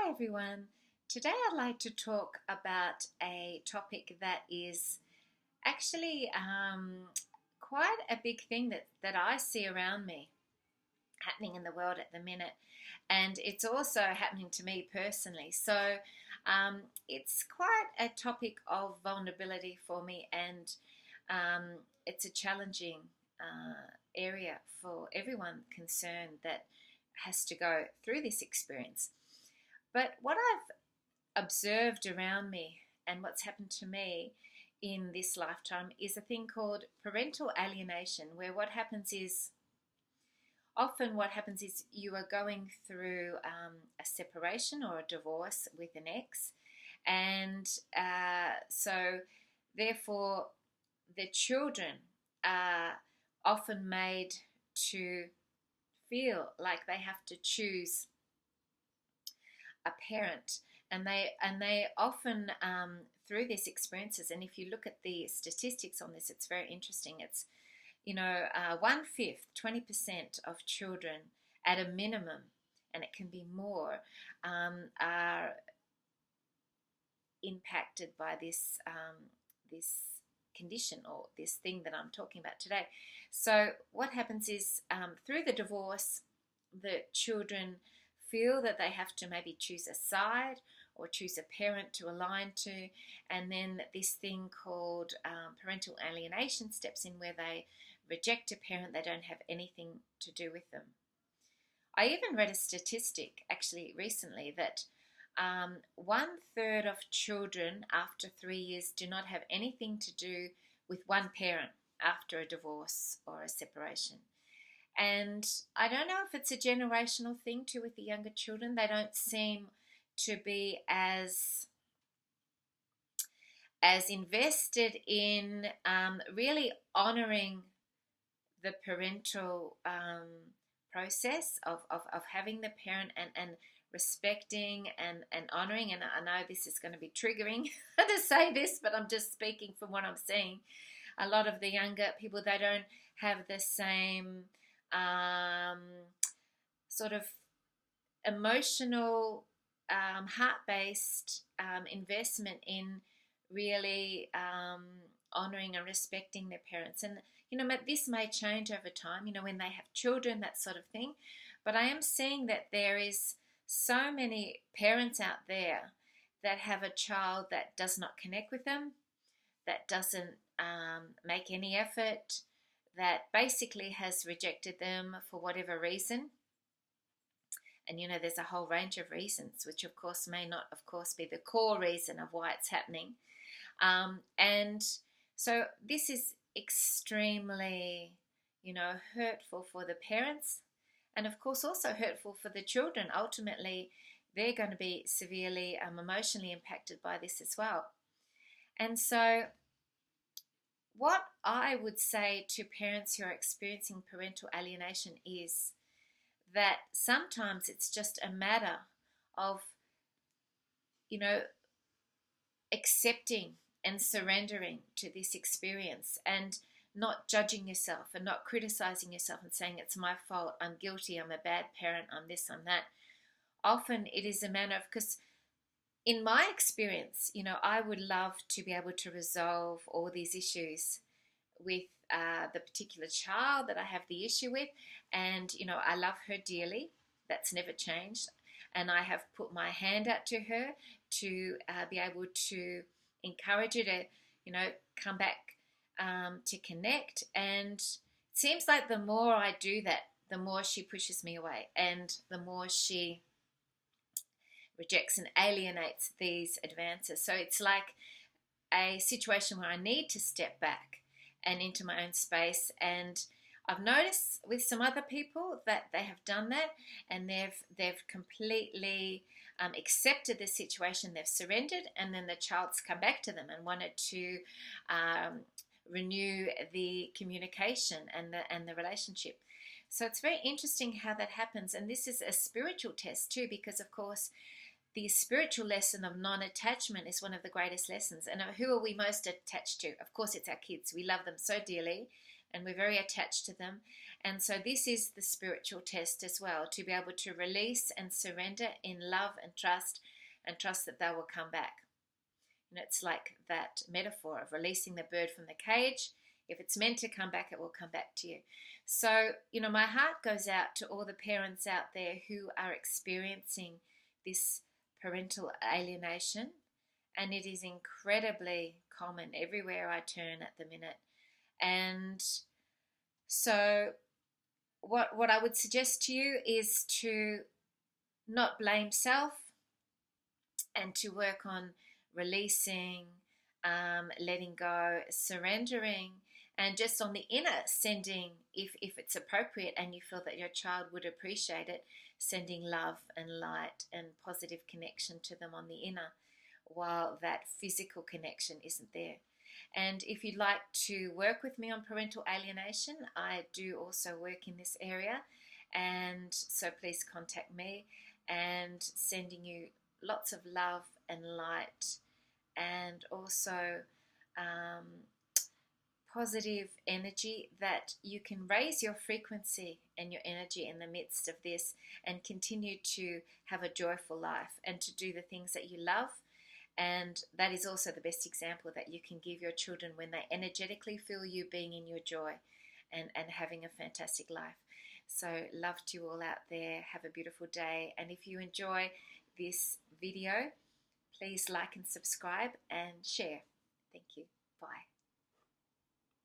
Hi everyone. Today I'd like to talk about a topic that is actually quite a big thing that I see around me happening in the world at the minute, and it's also happening to me personally. So it's quite a topic of vulnerability for me, and it's a challenging area for everyone concerned that has to go through this experience. But what I've observed around me and what's happened to me in this lifetime is a thing called parental alienation, where what happens is you are going through a separation or a divorce with an ex, and so therefore the children are often made to feel like they have to choose a parent, and they often through these experiences, and if you look at the statistics on this, it's very interesting. It's 1/5, 20% of children at a minimum, and it can be more, are impacted by this condition or this thing that I'm talking about today. So what happens is through the divorce, the children feel that they have to maybe choose a side or choose a parent to align to, and then this thing called parental alienation steps in, where they reject a parent. They don't have anything to do with them. I even read a statistic actually recently that 1/3 of children after 3 years do not have anything to do with one parent after a divorce or a separation. And I don't know if it's a generational thing too with the younger children. They don't seem to be as invested in really honouring the parental process of having the parent, and respecting and honouring. And I know this is going to be triggering to say this, but I'm just speaking from what I'm seeing. A lot of the younger people, they don't have the same sort of emotional, heart-based investment in really honouring and respecting their parents. And this may change over time, when they have children, that sort of thing. But I am seeing that there is so many parents out there that have a child that does not connect with them, that doesn't make any effort, that basically has rejected them for whatever reason. And there's a whole range of reasons, which of course may not, of course, be the core reason of why it's happening. And so this is extremely, hurtful for the parents, and of course also hurtful for the children. Ultimately, they're going to be severely emotionally impacted by this as well. And so what I would say to parents who are experiencing parental alienation is that sometimes it's just a matter of, accepting and surrendering to this experience, and not judging yourself and not criticizing yourself and saying it's my fault, I'm guilty, I'm a bad parent, I'm this, I'm that. Often it is a matter of, because in my experience, I would love to be able to resolve all these issues with the particular child that I have the issue with. And, I love her dearly. That's never changed. And I have put my hand out to her to be able to encourage her to, come back to connect. And it seems like the more I do that, the more she pushes me away, and the more she rejects and alienates these advances. So it's like a situation where I need to step back and into my own space. And I've noticed with some other people that they have done that, and they've completely accepted the situation, they've surrendered, and then the child's come back to them and wanted to renew the communication and the relationship. So it's very interesting how that happens. And this is a spiritual test too, because of course the spiritual lesson of non-attachment is one of the greatest lessons. And who are we most attached to? Of course, it's our kids. We love them so dearly, and we're very attached to them. And so this is the spiritual test as well, to be able to release and surrender in love and trust that they will come back. And it's like that metaphor of releasing the bird from the cage. If it's meant to come back, it will come back to you. So, my heart goes out to all the parents out there who are experiencing this parental alienation. And it is incredibly common everywhere I turn at the minute. And so what I would suggest to you is to not blame self and to work on releasing, letting go, surrendering, and just on the inner sending, if it's appropriate and you feel that your child would appreciate it, sending love and light and positive connection to them on the inner, while that physical connection isn't there. And if you'd like to work with me on parental alienation, I do also work in this area, and so please contact me, and sending you lots of love and light, and also positive energy, that you can raise your frequency and your energy in the midst of this and continue to have a joyful life and to do the things that you love. And that is also the best example that you can give your children when they energetically feel you being in your joy and having a fantastic life. So love to you all out there. Have a beautiful day. And if you enjoy this video, please like and subscribe and share. Thank you. Bye.